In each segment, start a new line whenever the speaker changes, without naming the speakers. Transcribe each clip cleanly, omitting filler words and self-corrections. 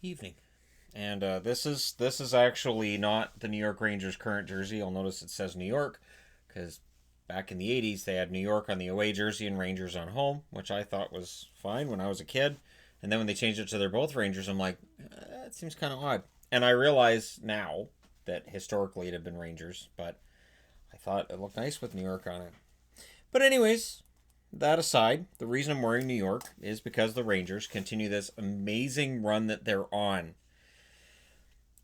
evening. And this is actually not the New York Rangers' current jersey. You'll notice it says New York because back in the 80s they had New York on the away jersey and Rangers on home, which I thought was fine when I was a kid. And then when they changed it to they're both Rangers, I'm like, that seems kind of odd. And I realize now that historically it had been Rangers, but I thought it looked nice with New York on it. But anyways, that aside, the reason I'm wearing New York is because the Rangers continue this amazing run that they're on.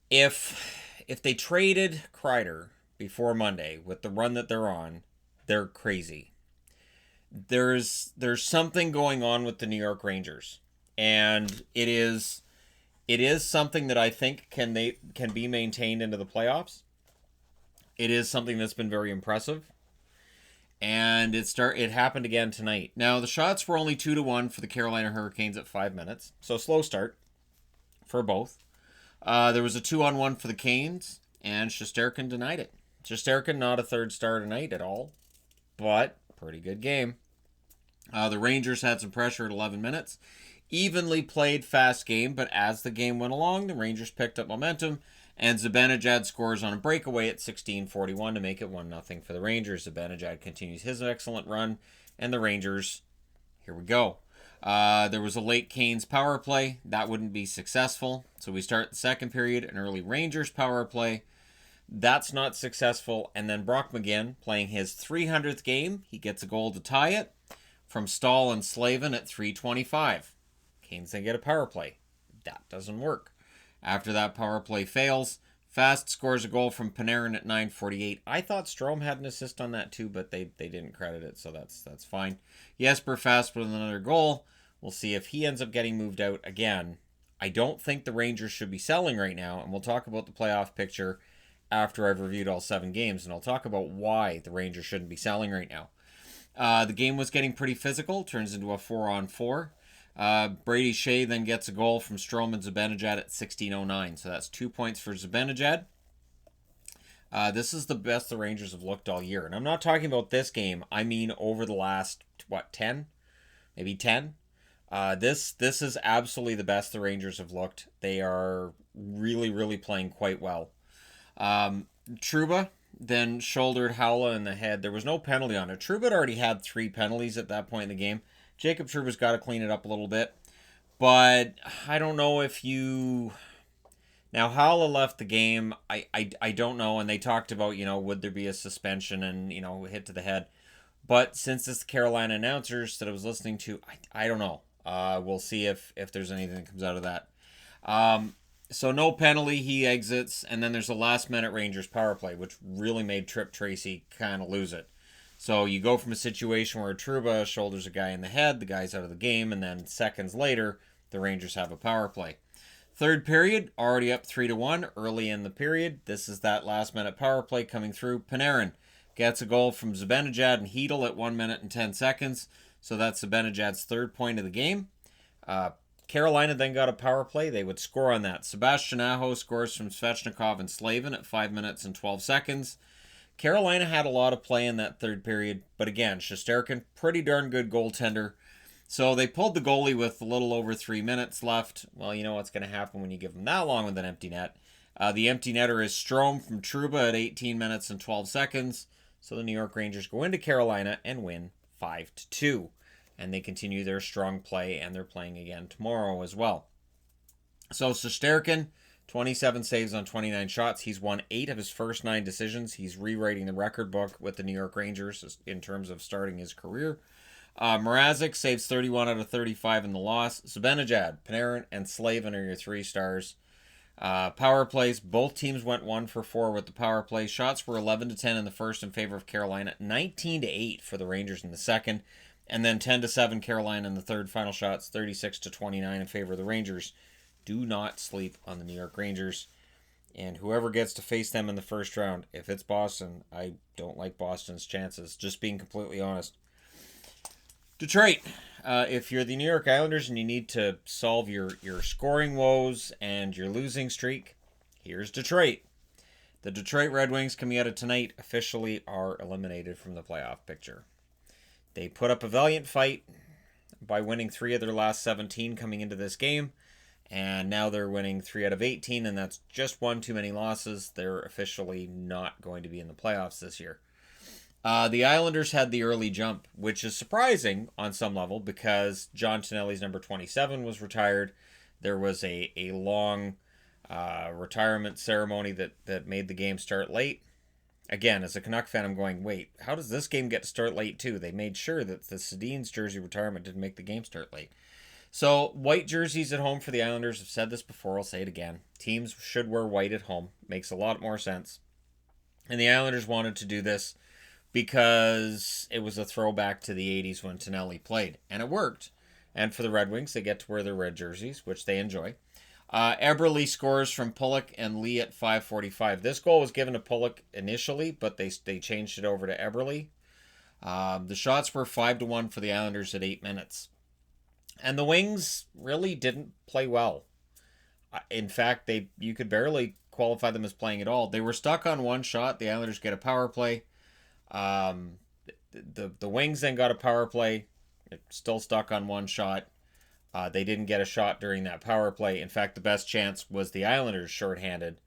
If they traded Kreider before Monday with the run that they're on, they're crazy. There's something going on with the New York Rangers, and it is something that I think can be maintained into the playoffs. It is something that's been very impressive. And it happened again tonight. Now the shots were only 2-1 for the Carolina Hurricanes at 5 minutes, so slow start for both. There was a 2-on-1 for the Canes, and Shesterkin denied it. Shesterkin not a third star tonight at all, but pretty good game. The Rangers had some pressure at 11 minutes. Evenly played fast game, but as the game went along, the Rangers picked up momentum, and Zibanejad scores on a breakaway at 16:41 to make it 1-0 for the Rangers. Zibanejad continues his excellent run, and the Rangers, here we go. There was a late Canes power play. That wouldn't be successful. So we start the second period, an early Rangers power play. That's not successful. And then Brock McGinn, playing his 300th game, he gets a goal to tie it from Stahl and Slavin at 3:25. Canes then get a power play. That doesn't work. After that power play fails, Fast scores a goal from Panarin at 9:48. I thought Strome had an assist on that too, but they didn't credit it, so that's fine. Jesper Fast with another goal. We'll see if he ends up getting moved out again. I don't think the Rangers should be selling right now, and we'll talk about the playoff picture after I've reviewed all 7 games, and I'll talk about why the Rangers shouldn't be selling right now. The game was getting pretty physical, turns into a 4-on-4. Brady Shea then gets a goal from Strome and Zibanejad at 16:09. So that's 2 points for Zibanejad. This is the best the Rangers have looked all year. And I'm not talking about this game. I mean over the last, 10? Maybe 10? This is absolutely the best the Rangers have looked. They are really, really playing quite well. Trouba then shouldered Howla in the head. There was no penalty on it. Trouba had already had 3 penalties at that point in the game. Jacob Trouba's got to clean it up a little bit. But I don't know if you... Now, Howla left the game. I don't know. And they talked about, would there be a suspension and, hit to the head. But since it's the Carolina announcers that I was listening to, I don't know. We'll see if there's anything that comes out of that. So no penalty. He exits. And then there's a last-minute Rangers power play, which really made Tripp Tracy kind of lose it. So you go from a situation where Trouba shoulders a guy in the head, the guy's out of the game, and then seconds later, the Rangers have a power play. Third period, already up 3-1 early in the period. This is that last-minute power play coming through. Panarin gets a goal from Zibanejad and Hedl at 1 minute and 10 seconds. So that's Zibanejad's third point of the game. Carolina then got a power play. They would score on that. Sebastian Aho scores from Svechnikov and Slavin at 5 minutes and 12 seconds. Carolina had a lot of play in that third period, but again, Shesterkin, pretty darn good goaltender. So they pulled the goalie with a little over 3 minutes left. Well, you know what's going to happen when you give them that long with an empty net. The empty netter is Strome from Trouba at 18 minutes and 12 seconds. So the New York Rangers go into Carolina and win 5-2. And they continue their strong play, and they're playing again tomorrow as well. So Shesterkin, 27 saves on 29 shots. He's won 8 of his first 9 decisions. He's rewriting the record book with the New York Rangers in terms of starting his career. Mrazek saves 31 out of 35 in the loss. Zibanejad, Panarin, and Slavin are your 3 stars. Power plays. Both teams went 1 for 4 with the power play. Shots were 11-10 in the first in favor of Carolina. 19-8 for the Rangers in the second. And then 10-7 Carolina in the third. Final shots 36-29 in favor of the Rangers. Do not sleep on the New York Rangers. And whoever gets to face them in the first round, if it's Boston, I don't like Boston's chances. Just being completely honest. Detroit. If you're the New York Islanders and you need to solve your scoring woes and your losing streak, here's Detroit. The Detroit Red Wings coming out of tonight officially are eliminated from the playoff picture. They put up a valiant fight by winning 3 of their last 17 coming into this game. And now they're winning 3 out of 18, and that's just one too many losses. They're officially not going to be in the playoffs this year. The Islanders had the early jump, which is surprising on some level because John Tonelli's number 27 was retired. There was a long retirement ceremony that made the game start late. Again, as a Canuck fan, I'm going, wait, how does this game get to start late too? They made sure that the Sedin's jersey retirement didn't make the game start late. So, white jerseys at home for the Islanders. I've said this before, I'll say it again. Teams should wear white at home. Makes a lot more sense. And the Islanders wanted to do this because it was a throwback to the 80s when Tonelli played. And it worked. And for the Red Wings, they get to wear their red jerseys, which they enjoy. Eberle scores from Pulock and Lee at 5:45. This goal was given to Pulock initially, but they changed it over to Eberle. The shots were 5-1 for the Islanders at 8 minutes. And the Wings really didn't play well. In fact, you could barely qualify them as playing at all. They were stuck on one shot. The Islanders get a power play. The Wings then got a power play. They're still stuck on one shot. They didn't get a shot during that power play. In fact, the best chance was the Islanders shorthanded.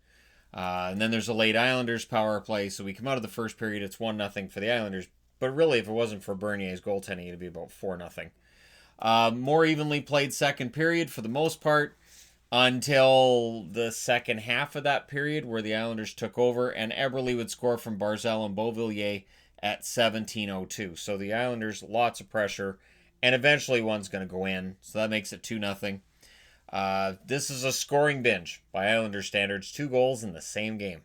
And then there's a late Islanders power play. So we come out of the first period. It's 1-0 for the Islanders. But really, if it wasn't for Bernier's goaltending, it'd be about 4-0. More evenly played second period for the most part until the second half of that period where the Islanders took over and Eberle would score from Barzal and Beauvillier at 17:02. So the Islanders, lots of pressure, and eventually one's going to go in. So that makes it 2-0. This is a scoring binge by Islanders standards. 2 goals in the same game.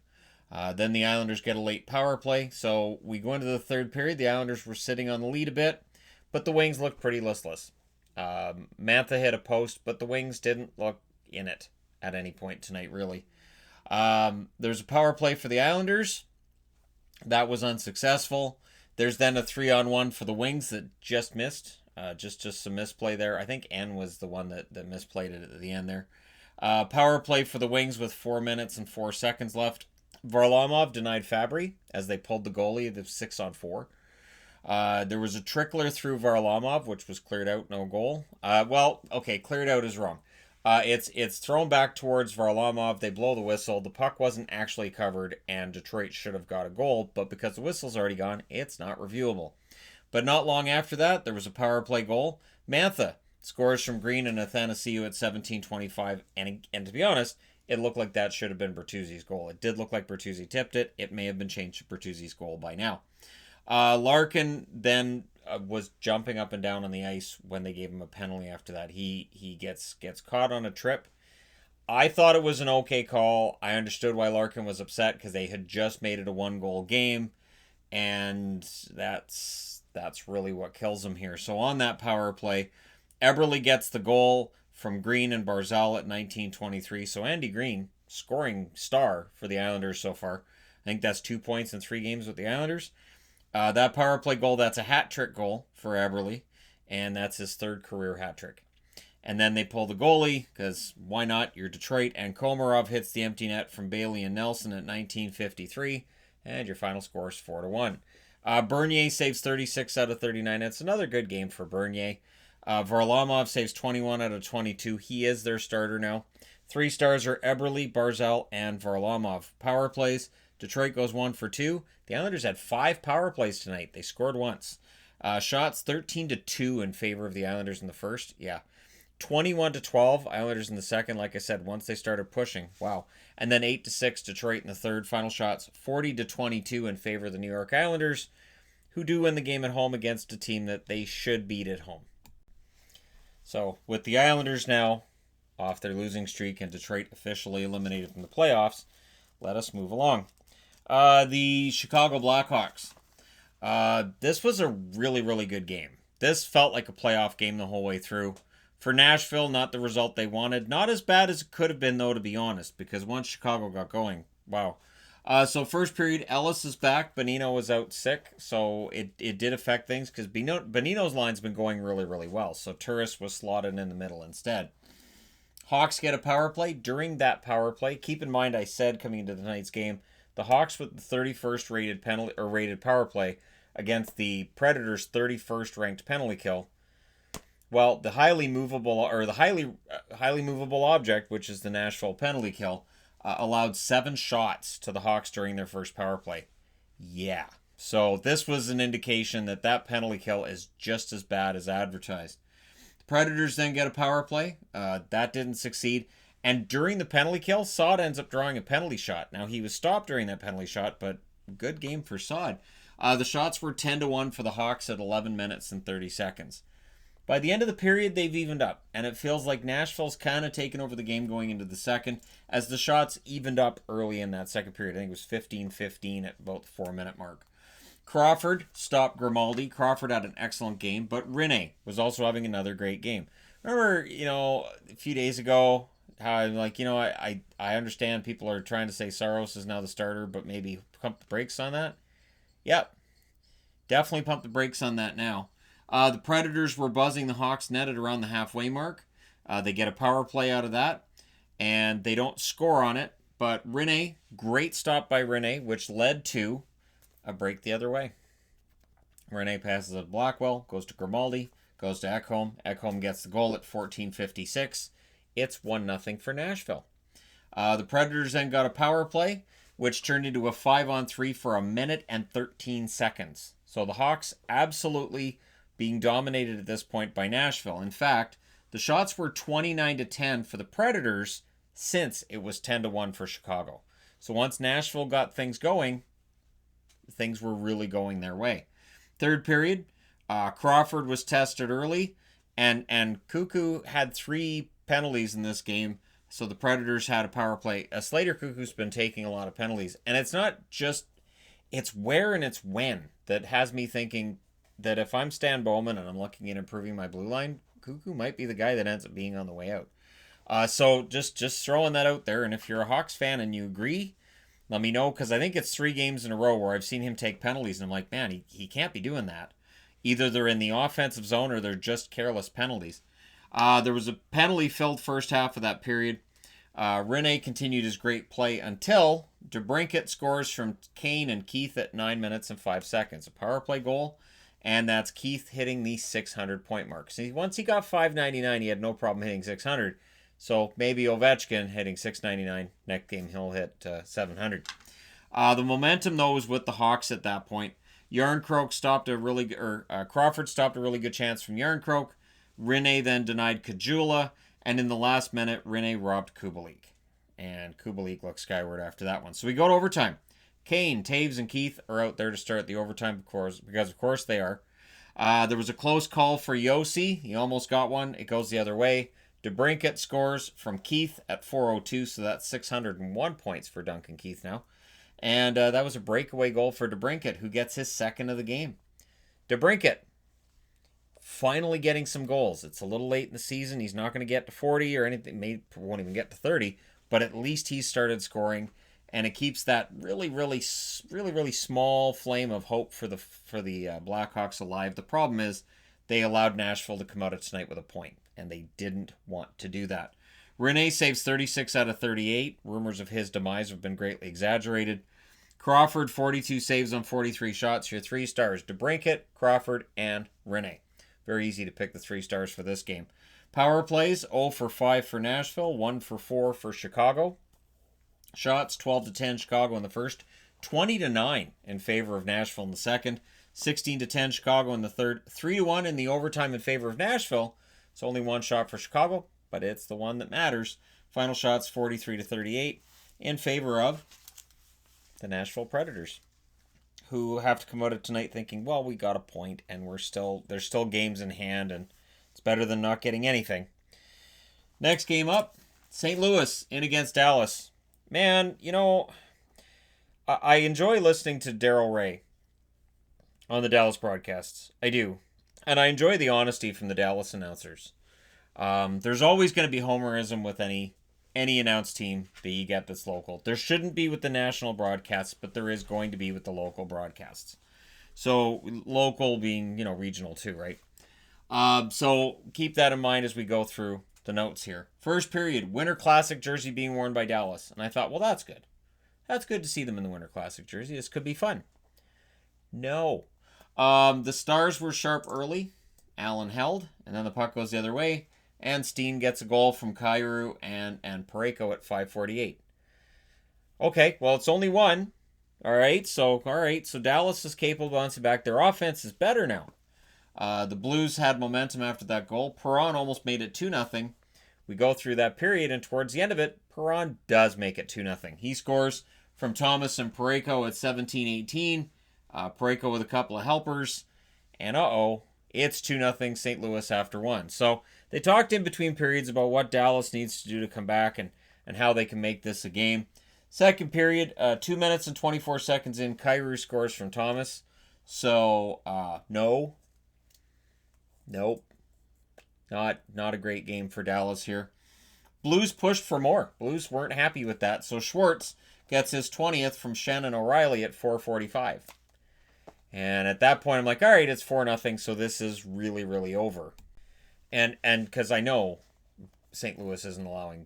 Then the Islanders get a late power play. So we go into the third period. The Islanders were sitting on the lead a bit, but the Wings looked pretty listless. Mantha hit a post, but the Wings didn't look in it at any point tonight, really. There's a power play for the Islanders. That was unsuccessful. There's then a 3-on-1 for the Wings that just missed. Just some misplay there. I think N was the one that misplayed it at the end there. Power play for the Wings with 4 minutes and 4 seconds left. Varlamov denied Fabry as they pulled the goalie. The 6-on-4. There was a trickler through Varlamov, which was cleared out, no goal. Cleared out is wrong. It's thrown back towards Varlamov. They blow the whistle. The puck wasn't actually covered, and Detroit should have got a goal, but because the whistle's already gone, it's not reviewable. But not long after that, there was a power play goal. Mantha scores from Green and Athanasiou at 17:25, and to be honest, it looked like that should have been Bertuzzi's goal. It did look like Bertuzzi tipped it. It may have been changed to Bertuzzi's goal by now. Larkin then was jumping up and down on the ice when they gave him a penalty after that. He gets caught on a trip. I thought it was an okay call. I understood why Larkin was upset because they had just made it a 1-goal game, and that's really what kills him here. So on that power play, Eberle gets the goal from Green and Barzal at 19:23. So Andy Green, scoring star for the Islanders so far. I think that's 2 points in 3 games with the Islanders. That power play goal, that's a hat trick goal for Eberle, and that's his 3rd career hat trick. And then they pull the goalie, because why not? You're Detroit, and Komarov hits the empty net from Bailey and Nelson at 19:53, and your final score is 4-1. Bernier saves 36 out of 39. It's another good game for Bernier. Varlamov saves 21 out of 22. He is their starter now. 3 stars are Eberle, Barzal, and Varlamov. Power plays, Detroit goes 1 for 2. The Islanders had 5 power plays tonight. They scored once. Shots 13-2 in favor of the Islanders in the first. Yeah. 21-12 Islanders in the second. Like I said, once they started pushing. Wow. And then 8-6 Detroit in the third. Final shots 40-22 in favor of the New York Islanders, who do win the game at home against a team that they should beat at home. So with the Islanders now off their losing streak and Detroit officially eliminated from the playoffs, let us move along. The Chicago Blackhawks. This was a really, really good game. This felt like a playoff game the whole way through. For Nashville, not the result they wanted. Not as bad as it could have been, though, to be honest, because once Chicago got going, wow. So first period, Ellis is back. Bonino was out sick, so it did affect things because Bonino's line's been going really, really well. So Turris was slotted in the middle instead. Hawks get a power play. During that power play, keep in mind I said coming into tonight's game, the Hawks with the 31st rated power play against the Predators' 31st ranked penalty kill. Well, the highly movable object, which is the Nashville penalty kill, allowed 7 shots to the Hawks during their first power play. Yeah. So this was an indication that that penalty kill is just as bad as advertised. The Predators then get a power play. That didn't succeed. And during the penalty kill, Saad ends up drawing a penalty shot. Now, he was stopped during that penalty shot, but good game for Saad. The shots were 10-1 for the Hawks at 11 minutes and 30 seconds. By the end of the period, they've evened up, and it feels like Nashville's kind of taken over the game going into the second, as the shots evened up early in that second period. I think it was 15-15 at about the 4-minute mark. Crawford stopped Grimaldi. Crawford had an excellent game, but Rinne was also having another great game. Remember, a few days ago, how I'm like, I understand people are trying to say Saros is now the starter, but maybe pump the brakes on that? Yep. Definitely pump the brakes on that now. The Predators were buzzing the Hawks net at around the halfway mark. They get a power play out of that, and they don't score on it. But Rinne, great stop by Rinne, which led to a break the other way. Rinne passes it to Blackwell, goes to Grimaldi, goes to Ekholm. Ekholm gets the goal at 14:56. It's 1-0 for Nashville. The Predators then got a power play, which turned into a 5-on-3 for 1 minute and 13 seconds. So the Hawks absolutely being dominated at this point by Nashville. In fact, the shots were 29-10 for the Predators since it was 10-1 for Chicago. So once Nashville got things going, things were really going their way. Third period, Crawford was tested early, and Cuckoo had 3 penalties in this game, so the Predators had a power play. Slater Cuckoo's been taking a lot of penalties, and it's not just, it's where and it's when that has me thinking that if I'm Stan Bowman and I'm looking at improving my blue line, Cuckoo might be the guy that ends up being on the way out. So just throwing that out there, and if you're a Hawks fan and you agree, let me know, because I think it's 3 games in a row where I've seen him take penalties, and I'm like, man, he can't be doing that. Either they're in the offensive zone or they're just careless penalties. There was a penalty-filled first half of that period. Rinne continued his great play until DeBrincat scores from Kane and Keith at 9 minutes and 5 seconds. A power play goal, and that's Keith hitting the 600-point mark. So once he got 599, he had no problem hitting 600. So maybe Ovechkin hitting 699. Next game he'll hit 700. The momentum, though, was with the Hawks at that point. Crawford stopped a really good chance from Yarncroke. Rinne then denied Kajula, and in the last minute, Rinne robbed Kubalik. And Kubalik looked skyward after that one. So we go to overtime. Kane, Taves, and Keith are out there to start the overtime, of course, because of course they are. There was a close call for Yossi. He almost got one. It goes the other way. DeBrincat scores from Keith at 4:02, so that's 601 points for Duncan Keith now. And that was a breakaway goal for DeBrincat, who gets his second of the game. DeBrincat finally getting some goals. It's a little late in the season. He's not going to get to 40 or anything. Maybe won't even get to 30, but at least he's started scoring, and it keeps that really small flame of hope for the Blackhawks alive. The problem is they allowed Nashville to come out of tonight with a point, and they didn't want to do that. Rinne saves 36 out of 38. Rumors of his demise have been greatly exaggerated. Crawford, 42 saves on 43 shots. Your 3 stars, DeBrincat, Crawford, and Rinne. Very easy to pick the 3 stars for this game. Power plays, 0 for 5 for Nashville, 1 for 4 for Chicago. Shots, 12-10 Chicago in the first, 20-9 in favor of Nashville in the second, 16-10 Chicago in the third, 3-1 in the overtime in favor of Nashville. It's only 1 shot for Chicago, but it's the one that matters. Final shots, 43-38 in favor of the Nashville Predators, who have to come out of tonight thinking, well, we got a point, and there's still games in hand, and it's better than not getting anything. Next game up, St. Louis in against Dallas. Man, I enjoy listening to Daryl Ray on the Dallas broadcasts. I do. And I enjoy the honesty from the Dallas announcers. There's always going to be homerism with any announced team that you get that's local. There shouldn't be with the national broadcasts, but there is going to be with the local broadcasts. So local being, regional too, right? So keep that in mind as we go through the notes here. First period, Winter Classic jersey being worn by Dallas. And I thought, well, that's good. That's good to see them in the Winter Classic jersey. This could be fun. No. The Stars were sharp early, Allen held, and then the puck goes the other way, and Steen gets a goal from Kyrou and Parayko at 5:48. Okay, well, it's only one. All right, so Dallas is capable of bouncing back. Their offense is better now. The Blues had momentum after that goal. Perron almost made it 2-0. We go through that period, and towards the end of it, Perron does make it 2-0. He scores from Thomas and Parayko at 17:18. Parayko with a couple of helpers. And it's 2-0 St. Louis after one. So they talked in between periods about what Dallas needs to do to come back and how they can make this a game. Second period, 2 minutes and 24 seconds in, Kyrou scores from Thomas. So, nope. Not a great game for Dallas here. Blues pushed for more. Blues weren't happy with that. So Schwartz gets his 20th from Shannon O'Reilly at 4:45. And at that point, I'm like, all right, it's 4-0, so this is really, really over. And because I know St. Louis isn't allowing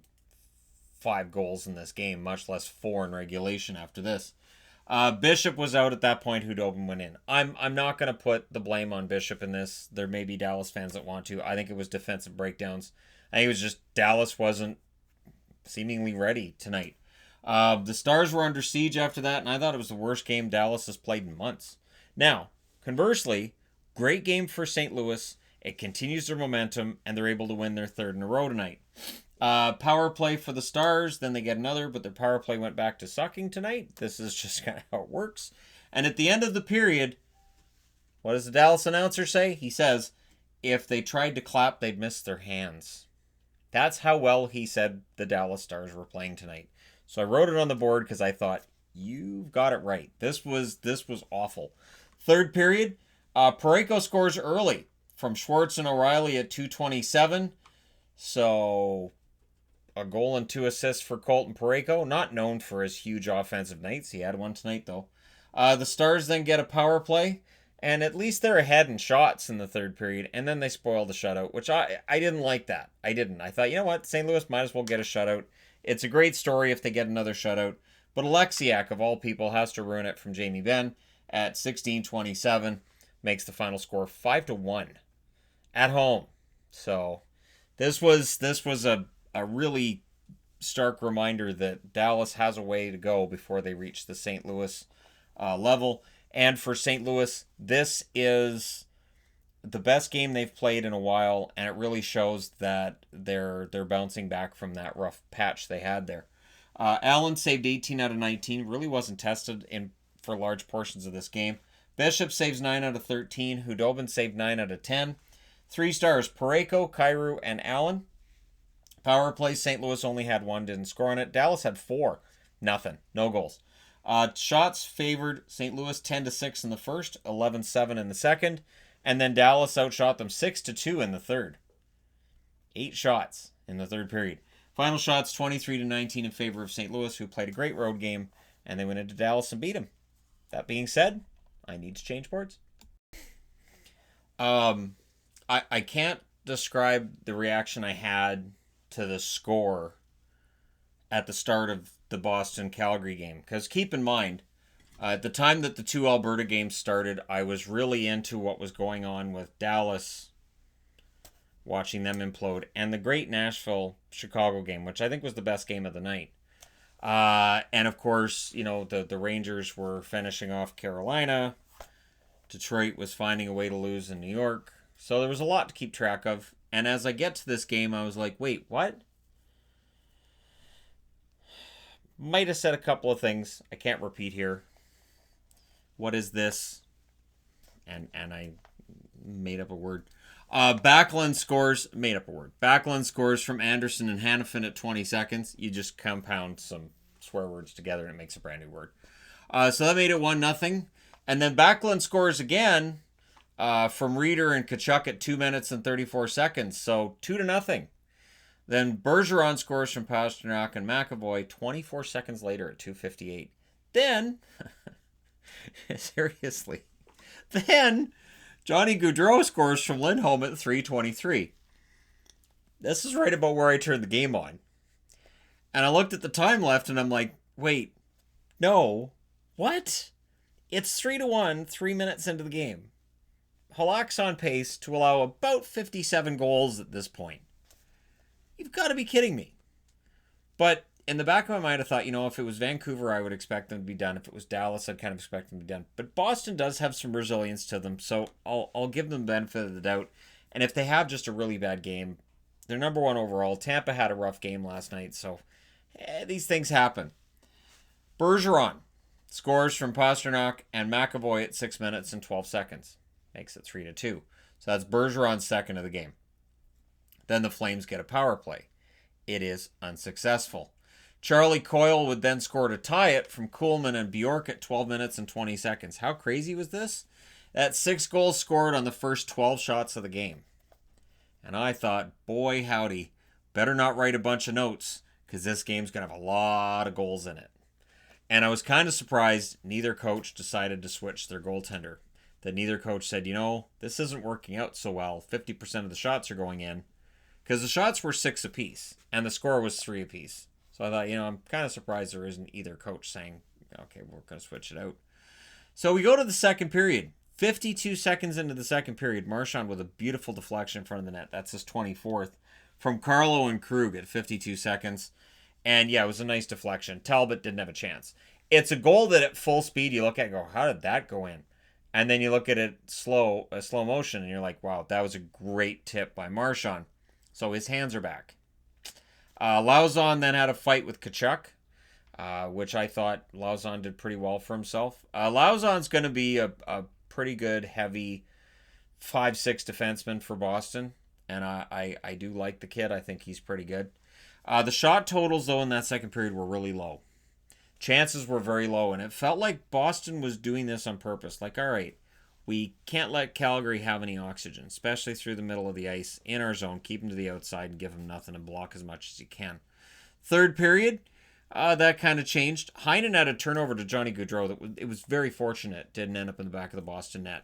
5 goals in this game, much less 4 in regulation after this. Bishop was out at that point. Hudobin went in. I'm not going to put the blame on Bishop in this. There may be Dallas fans that want to. I think it was defensive breakdowns. I think it was just Dallas wasn't seemingly ready tonight. The Stars were under siege after that, and I thought it was the worst game Dallas has played in months. Now, conversely, great game for St. Louis. It continues their momentum, and they're able to win their third in a row tonight. Power play for the Stars, then they get another, but their power play went back to sucking tonight. This is just kind of how it works. And at the end of the period, what does the Dallas announcer say? He says, if they tried to clap, they'd miss their hands. That's how well he said the Dallas Stars were playing tonight. So I wrote it on the board because I thought, you've got it right. This was awful. Third period, Parayko scores early from Schwartz and O'Reilly at 2:27. So a goal and 2 assists for Colton Parayko. Not known for his huge offensive nights. He had one tonight, though. The Stars then get a power play, and at least they're ahead in shots in the third period, and then they spoil the shutout, which I didn't like that. I didn't. I thought, you know what? St. Louis might as well get a shutout. It's a great story if they get another shutout. But Alexiak, of all people, has to ruin it from Jamie Benn at 16:27. Makes the final score 5-1 at home. So this was a really stark reminder that Dallas has a way to go before they reach the St. Louis level. And for St. Louis, this is the best game they've played in a while, and it really shows that they're bouncing back from that rough patch they had there. Allen saved 18 out of 19. Really wasn't tested for large portions of this game. Bishop saves 9 out of 13. Hudobin saved 9 out of 10. 3 stars, Parayko, Kyrou, and Allen. Power play, St. Louis only had 1, didn't score on it. Dallas had 4. Nothing. No goals. Shots favored St. Louis 10-6 in the first, 11-7 in the second. And then Dallas outshot them 6-2 in the third. 8 shots in the third period. Final shots 23-19 in favor of St. Louis, who played a great road game, and they went into Dallas and beat them. That being said, I need to change boards. I can't describe the reaction I had to the score at the start of the Boston-Calgary game. Because keep in mind, at the time that the 2 Alberta games started, I was really into what was going on with Dallas, watching them implode, and the great Nashville-Chicago game, which I think was the best game of the night. And of course, the Rangers were finishing off Carolina. Detroit was finding a way to lose in New York. So there was a lot to keep track of. And as I get to this game, I was like, wait, what? Might have said a couple of things I can't repeat here. What is this? And I made up a word. Backlund scores, made up a word. Backlund scores from Anderson and Hannafin at 20 seconds. You just compound some swear words together and it makes a brand new word. So that made it 1-0. And then Backlund scores again from Reeder and Kachuk at 2 minutes and 34 seconds. So 2-0. Then Bergeron scores from Pasternak and McAvoy 24 seconds later at 2:58. Then, seriously, then Johnny Gaudreau scores from Lindholm at 3:23. This is right about where I turned the game on. And I looked at the time left and I'm like, wait, no, what? It's 3-1, 3 minutes into the game. Halak's on pace to allow about 57 goals at this point. You've got to be kidding me. But in the back of my mind, I thought, if it was Vancouver, I would expect them to be done. If it was Dallas, I'd kind of expect them to be done. But Boston does have some resilience to them, so I'll give them the benefit of the doubt. And if they have just a really bad game, they're number one overall. Tampa had a rough game last night, so these things happen. Bergeron scores from Pastrnak and McAvoy at 6 minutes and 12 seconds. Makes it 3-2. So that's Bergeron's second of the game. Then the Flames get a power play. It is unsuccessful. Charlie Coyle would then score to tie it from Kuhlman and Bjork at 12 minutes and 20 seconds. How crazy was this? That's 6 goals scored on the first 12 shots of the game. And I thought, boy howdy, better not write a bunch of notes because this game's going to have a lot of goals in it. And I was kind of surprised neither coach decided to switch their goaltender. That neither coach said, this isn't working out so well. 50% of the shots are going in. Because the shots were 6 apiece, and the score was 3 apiece. So I thought, I'm kind of surprised there isn't either coach saying, okay, we're going to switch it out. So we go to the second period. 52 seconds into the second period, Marchand with a beautiful deflection in front of the net. That's his 24th. From Carlo and Krug at 52 seconds. And yeah, it was a nice deflection. Talbot didn't have a chance. It's a goal that at full speed you look at and go, how did that go in? And then you look at it slow motion, and you're like, wow, that was a great tip by Marchand. So his hands are back. Lauzon then had a fight with Tkachuk, which I thought Lauzon did pretty well for himself. Lauzon's going to be a pretty good, heavy 5'6" defenseman for Boston, and I do like the kid. I think he's pretty good. The shot totals, though, in that second period were really low. Chances were very low, and it felt like Boston was doing this on purpose. Like, all right, we can't let Calgary have any oxygen, especially through the middle of the ice in our zone. Keep them to the outside and give them nothing and block as much as you can. Third period, that kind of changed. Heinen had a turnover to Johnny Gaudreau. It was very fortunate. Didn't end up in the back of the Boston net.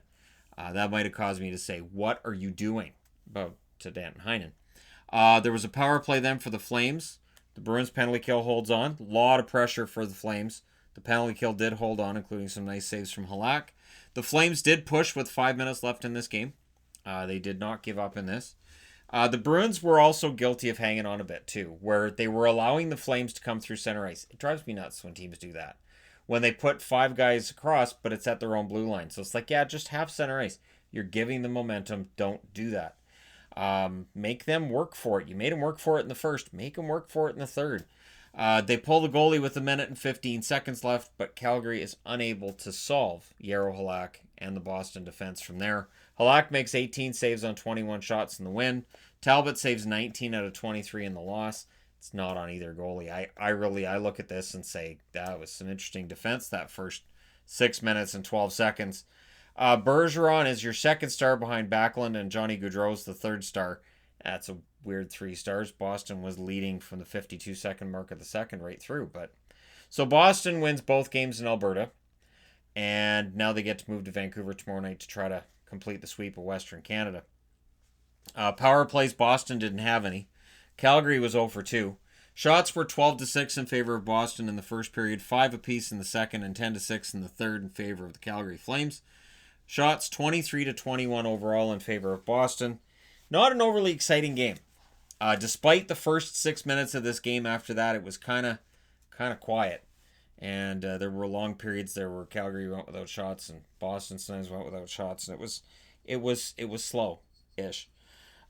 That might have caused me to say, what are you doing? To Danton Heinen. There was a power play then for the Flames. The Bruins penalty kill holds on. A lot of pressure for the Flames. The penalty kill did hold on, including some nice saves from Halak. The Flames did push with 5 minutes left in this game. They did not give up in this. The Bruins were also guilty of hanging on a bit too, where they were allowing the Flames to come through center ice. It drives me nuts when teams do that. When they put 5 guys across, but it's at their own blue line. So it's like, yeah, just have center ice. You're giving them momentum. Don't do that. Make them work for it. You made them work for it in the first. Make them work for it in the third. They pull the goalie with 1 minute and 15 seconds left, but Calgary is unable to solve Jaro Halak and the Boston defense from there. Halak makes 18 saves on 21 shots in the win. Talbot saves 19 out of 23 in the loss. It's not on either goalie. I look at this and say that was some interesting defense that first 6 minutes and 12 seconds. Bergeron is your second star behind Backlund, and Johnny Gaudreau's the third star. That's a weird 3 stars. Boston was leading from the 52-second mark of the second right through. So Boston wins both games in Alberta, and now they get to move to Vancouver tomorrow night to try to complete the sweep of Western Canada. Power plays, Boston didn't have any. Calgary was 0 for 2. Shots were 12-6 in favor of Boston in the first period, 5 apiece in the second, and 10-6 in the third in favor of the Calgary Flames. Shots 23-21 overall in favor of Boston. Not an overly exciting game. Despite the first 6 minutes of this game, after that it was kind of quiet, and there were long periods there where Calgary went without shots and Boston sometimes went without shots, and it was slow-ish.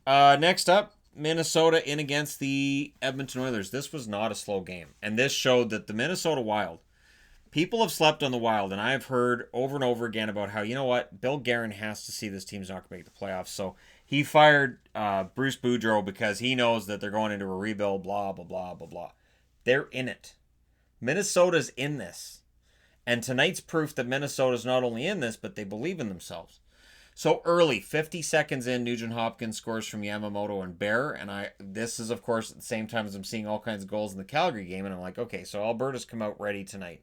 Next up, Minnesota in against the Edmonton Oilers. This was not a slow game, and this showed that the Minnesota Wild. People have slept on the Wild, and I've heard over and over again about how, Bill Guerin has to see this team's not going to make the playoffs. So he fired Bruce Boudreau because he knows that they're going into a rebuild, blah, blah, blah, blah, blah. They're in it. Minnesota's in this. And tonight's proof that Minnesota's not only in this, but they believe in themselves. So early, 50 seconds in, Nugent Hopkins scores from Yamamoto and Bear. And this is, of course, at the same time as I'm seeing all kinds of goals in the Calgary game. And I'm like, okay, so Alberta's come out ready tonight.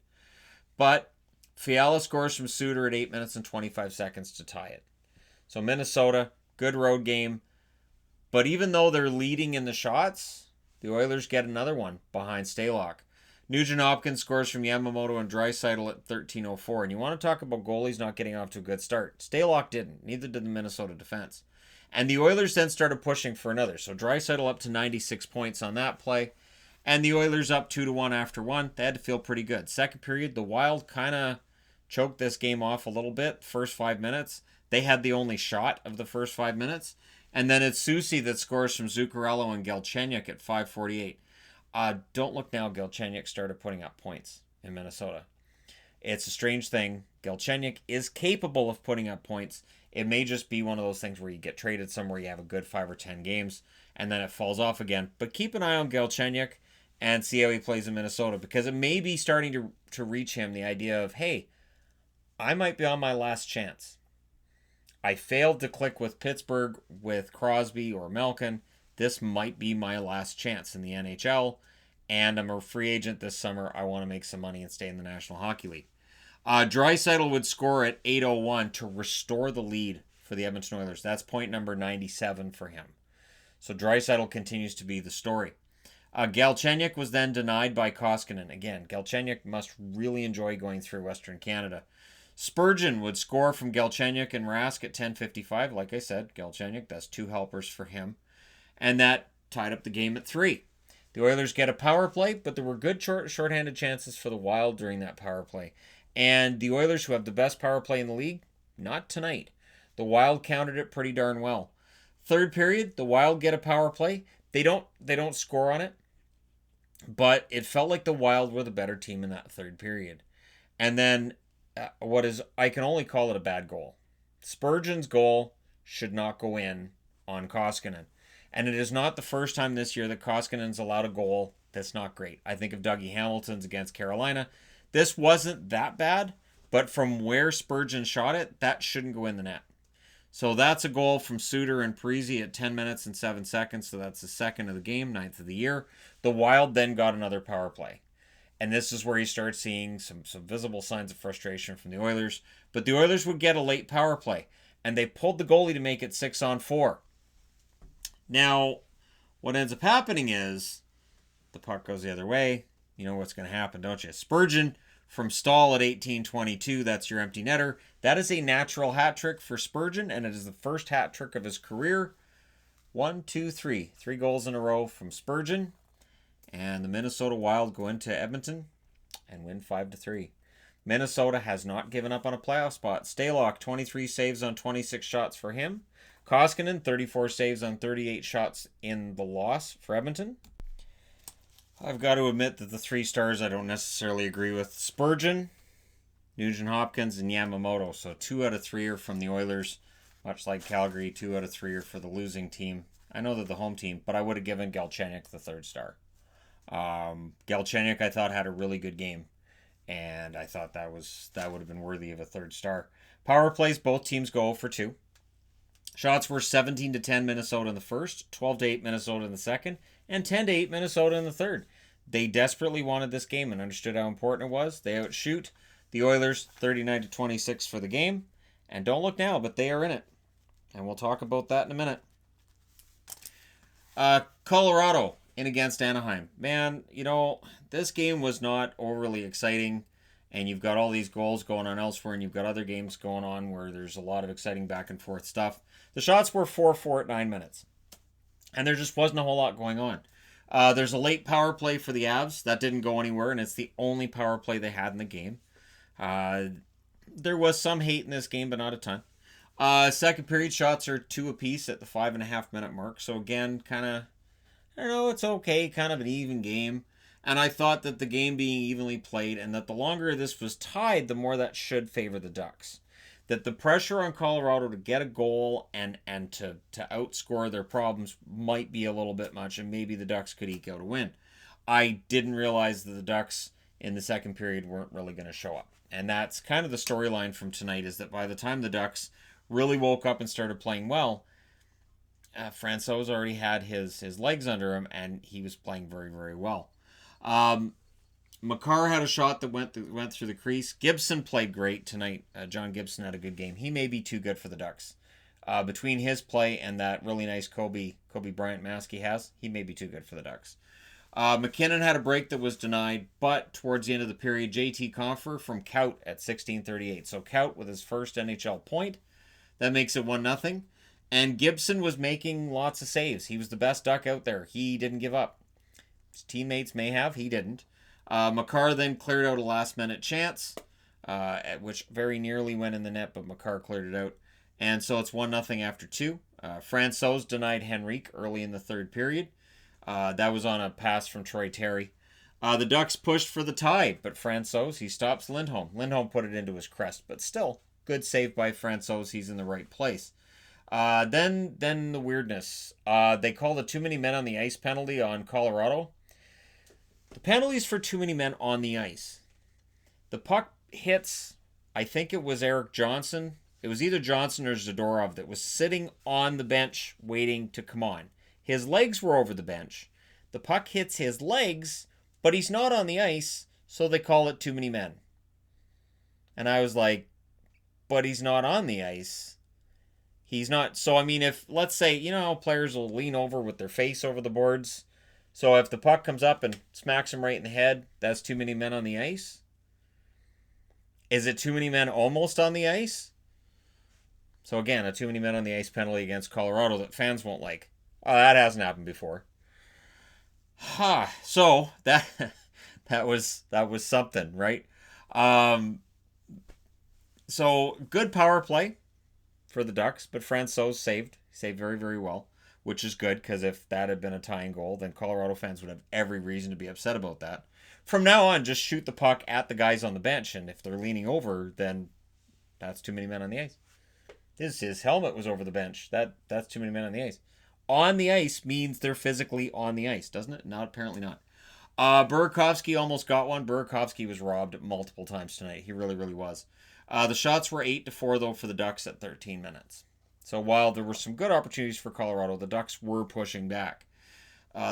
But Fiala scores from Suter at 8 minutes and 25 seconds to tie it. So Minnesota, good road game. But even though they're leading in the shots, the Oilers get another one behind Stalock. Nugent Hopkins scores from Yamamoto and Draisaitl at 13:04. And you want to talk about goalies not getting off to a good start. Stalock didn't. Neither did the Minnesota defense. And the Oilers then started pushing for another. So Draisaitl up to 96 points on that play. And the Oilers up 2-1 after one. They had to feel pretty good. Second period, the Wild kind of choked this game off a little bit. First 5 minutes, they had the only shot of the first 5 minutes. And then it's Soucy that scores from Zuccarello and Galchenyuk at 5:48. Don't look now, Galchenyuk started putting up points in Minnesota. It's a strange thing. Galchenyuk is capable of putting up points. It may just be one of those things where you get traded somewhere, you have a good 5 or 10 games, and then it falls off again. But keep an eye on Galchenyuk and see how he plays in Minnesota, because it may be starting to reach him the idea of, hey, I might be on my last chance. I failed to click with Pittsburgh, with Crosby or Malkin. This might be my last chance in the NHL, and I'm a free agent this summer. I want to make some money and stay in the National Hockey League. Draisaitl would score at 8:01 to restore the lead for the Edmonton Oilers. That's point number 97 for him. So Draisaitl continues to be the story. Galchenyuk was then denied by Koskinen. Again, Galchenyuk must really enjoy going through Western Canada. Spurgeon would score from Galchenyuk and Rask at 10:55. Like I said, Galchenyuk, that's 2 helpers for him. And that tied up the game at 3. The Oilers get a power play, but there were good shorthanded chances for the Wild during that power play. And the Oilers, who have the best power play in the league, not tonight. The Wild countered it pretty darn well. Third period, the Wild get a power play. They don't score on it, but it felt like the Wild were the better team in that third period. And then I can only call it a bad goal. Spurgeon's goal should not go in on Koskinen. And it is not the first time this year that Koskinen's allowed a goal that's not great. I think of Dougie Hamilton's against Carolina. This wasn't that bad, but from where Spurgeon shot it, that shouldn't go in the net. So that's a goal from Suter and Parise at 10 minutes and 7 seconds. So that's the second of the game, 9th of the year. The Wild then got another power play. And this is where you start seeing some visible signs of frustration from the Oilers. But the Oilers would get a late power play. And they pulled the goalie to make it 6-on-4. Now, what ends up happening is the puck goes the other way. You know what's going to happen, don't you? Spurgeon from Stahl at 18:22. That's your empty netter. That is a natural hat trick for Spurgeon, and it is the first hat trick of his career. 1, 2, 3. 3 goals in a row from Spurgeon. And the Minnesota Wild go into Edmonton and win 5-3. Minnesota has not given up on a playoff spot. Stalock, 23 saves on 26 shots for him. Koskinen, 34 saves on 38 shots in the loss for Edmonton. I've got to admit that the 3 stars I don't necessarily agree with. Spurgeon, Nugent Hopkins, and Yamamoto. So 2 out of 3 are from the Oilers. Much like Calgary, 2 out of 3 are for the losing team. I know they're the home team, but I would have given Galchenyuk the 3rd star. Galchenyuk, I thought, had a really good game. And I thought that would have been worthy of a 3rd star. Power plays, both teams go 0-for-2. Shots were 17-10 Minnesota in the first, 12-8 Minnesota in the second, and 10-8 Minnesota in the third. They desperately wanted this game and understood how important it was. They outshoot the Oilers 39-26 for the game. And don't look now, but they are in it. And we'll talk about that in a minute. Colorado in against Anaheim. Man, this game was not overly exciting. And you've got all these goals going on elsewhere, and you've got other games going on where there's a lot of exciting back and forth stuff. The shots were 4-4 at 9 minutes. And there just wasn't a whole lot going on. There's a late power play for the Avs. That didn't go anywhere, and it's the only power play they had in the game. There was some hate in this game, but not a ton. Second period shots are 2 apiece at the 5.5-minute mark. So again, it's okay, kind of an even game. And I thought that the game being evenly played and that the longer this was tied, the more that should favor the Ducks. That the pressure on Colorado to get a goal and to outscore their problems might be a little bit much, and maybe the Ducks could eke out a win. I didn't realize that the Ducks in the second period weren't really going to show up. And that's kind of the storyline from tonight, is that by the time the Ducks really woke up and started playing well, Francouz already had his legs under him, and he was playing very, very well. Makar had a shot that went through the crease. Gibson played great tonight. John Gibson had a good game. He may be too good for the Ducks. Between his play and that really nice Kobe Bryant mask he has, he may be too good for the Ducks. McKinnon had a break that was denied, but towards the end of the period, JT Compher from Cout at 16:38. So Cout with his first NHL point. That makes it 1-0. And Gibson was making lots of saves. He was the best Duck out there. He didn't give up. His teammates may have. He didn't. Makar then cleared out a last-minute chance, which very nearly went in the net, but Makar cleared it out. And so it's 1-0 after 2. Francouz denied Henrique early in the third period. That was on a pass from Troy Terry. The Ducks pushed for the tie, but Francouz, he stops Lindholm. Lindholm put it into his crest, but still, good save by Francouz. He's in the right place. Then the weirdness. They called a too many men on the ice penalty on Colorado. The penalties for too many men on the ice. The puck hits, I think it was Eric Johnson. It was either Johnson or Zadorov that was sitting on the bench waiting to come on. His legs were over the bench. The puck hits his legs, but he's not on the ice, so they call it too many men. And I was like, but he's not on the ice. He's not. So, I mean, if, let's say, players will lean over with their face over the boards. So if the puck comes up and smacks him right in the head, that's too many men on the ice? Is it too many men almost on the ice? So again, a too many men on the ice penalty against Colorado that fans won't like. Oh, that hasn't happened before. So that was something, right? So good power play for the Ducks, but Francouz saved very, very well, which is good, because if that had been a tying goal, then Colorado fans would have every reason to be upset about that. From now on, just shoot the puck at the guys on the bench, and if they're leaning over, then that's too many men on the ice. His helmet was over the bench. That's too many men on the ice. On the ice means they're physically on the ice, doesn't it? Not apparently not. Burakovsky almost got one. Burakovsky was robbed multiple times tonight. He really, really was. The shots were 8-4, though, for the Ducks at 13 minutes. So while there were some good opportunities for Colorado, the Ducks were pushing back.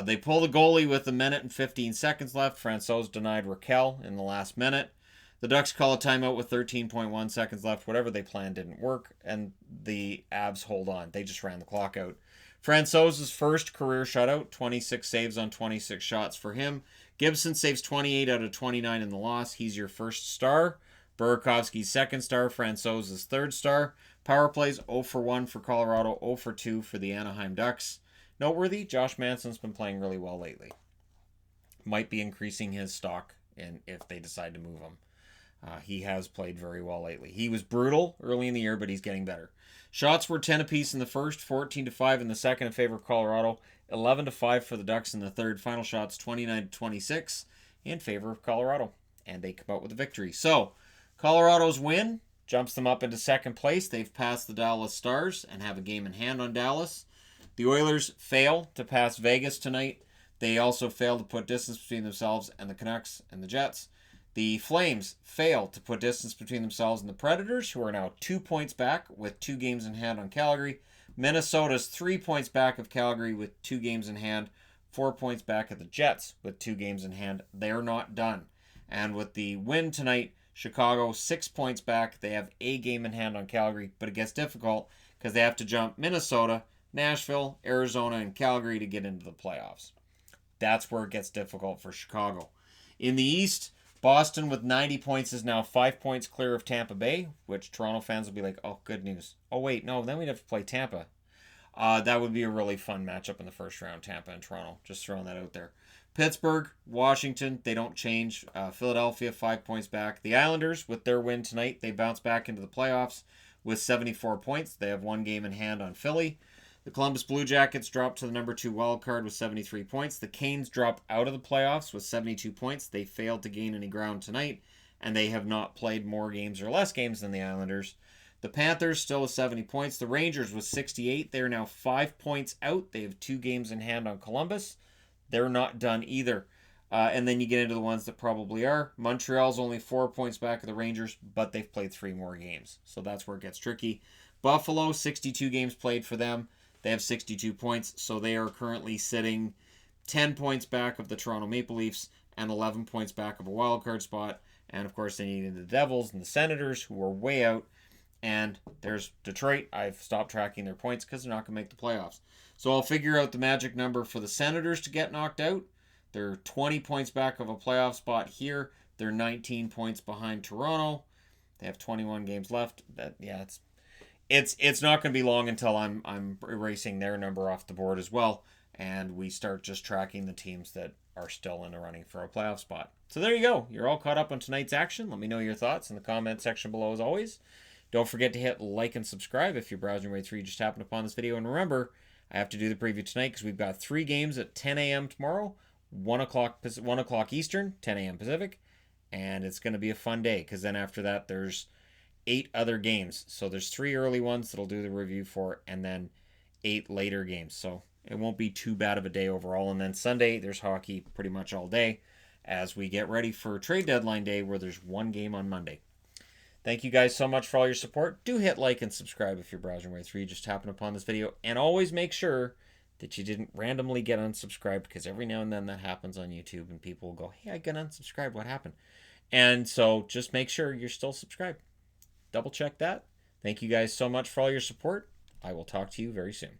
They pulled a goalie with 1 minute and 15 seconds left. Francouz denied Raquel in the last minute. The Ducks call a timeout with 13.1 seconds left. Whatever they planned didn't work, and the Avs hold on. They just ran the clock out. Francouz's first career shutout, 26 saves on 26 shots for him. Gibson saves 28 out of 29 in the loss. He's your first star. Burakovsky's second star. Francouz's third star. Power plays 0-1 for Colorado, 0-2 for the Anaheim Ducks. Noteworthy, Josh Manson's been playing really well lately. Might be increasing his stock if they decide to move him. He has played very well lately. He was brutal early in the year, but he's getting better. Shots were 10 apiece in the first, 14-5 in the second in favor of Colorado, 11-5 for the Ducks in the third. Final shots 29-26 in favor of Colorado, and they come out with a victory. So, Colorado's win jumps them up into second place. They've passed the Dallas Stars and have a game in hand on Dallas. The Oilers fail to pass Vegas tonight. They also fail to put distance between themselves and the Canucks and the Jets. The Flames fail to put distance between themselves and the Predators, who are now 2 points back with 2 games in hand on Calgary. Minnesota's 3 points back of Calgary with 2 games in hand, 4 points back of the Jets with 2 games in hand. They're not done. And with the win tonight, Chicago 6 points back. They have a game in hand on Calgary, but it gets difficult because they have to jump Minnesota, Nashville, Arizona, and Calgary to get into the playoffs. That's where it gets difficult for Chicago. In the East, Boston with 90 points is now 5 points clear of Tampa Bay, which Toronto fans will be like, oh, good news. Oh, wait, no, then we'd have to play Tampa. That would be a really fun matchup in the first round, Tampa and Toronto. Just throwing that out there. Pittsburgh, Washington, they don't change. Philadelphia, 5 points back. The Islanders, with their win tonight, they bounce back into the playoffs with 74 points. They have 1 game in hand on Philly. The Columbus Blue Jackets drop to the number 2 wild card with 73 points. The Canes drop out of the playoffs with 72 points. They failed to gain any ground tonight, and they have not played more games or less games than the Islanders. The Panthers still with 70 points. The Rangers with 68. They are now 5 points out. They have 2 games in hand on Columbus. They're not done either. And then you get into the ones that probably are. Montreal's only 4 points back of the Rangers, but they've played 3 more games. So that's where it gets tricky. Buffalo, 62 games played for them. They have 62 points, so they are currently sitting 10 points back of the Toronto Maple Leafs and 11 points back of a wildcard spot. And, of course, they need the Devils and the Senators, who are way out. And there's Detroit. I've stopped tracking their points because they're not going to make the playoffs. So I'll figure out the magic number for the Senators to get knocked out. They're 20 points back of a playoff spot here. They're 19 points behind Toronto. They have 21 games left. It's not going to be long until I'm erasing their number off the board as well, and we start just tracking the teams that are still in the running for a playoff spot. So there you go. You're all caught up on tonight's action. Let me know your thoughts in the comment section below as always. Don't forget to hit like and subscribe if you're browsing your way through. You just happened upon this video. And remember, I have to do the preview tonight because we've got 3 games at 10 a.m. tomorrow, 1 o'clock Eastern, 10 a.m. Pacific, and it's going to be a fun day because then after that there's 8 other games. So there's 3 early ones that I'll do the review for, and then 8 later games. So it won't be too bad of a day overall. And then Sunday, there's hockey pretty much all day as we get ready for trade deadline day where there's 1 game on Monday. Thank you guys so much for all your support. Do hit like and subscribe if you're browsing your way through. You just happened upon this video. And always make sure that you didn't randomly get unsubscribed, because every now and then that happens on YouTube and people will go, hey, I got unsubscribed. What happened? And so just make sure you're still subscribed. Double check that. Thank you guys so much for all your support. I will talk to you very soon.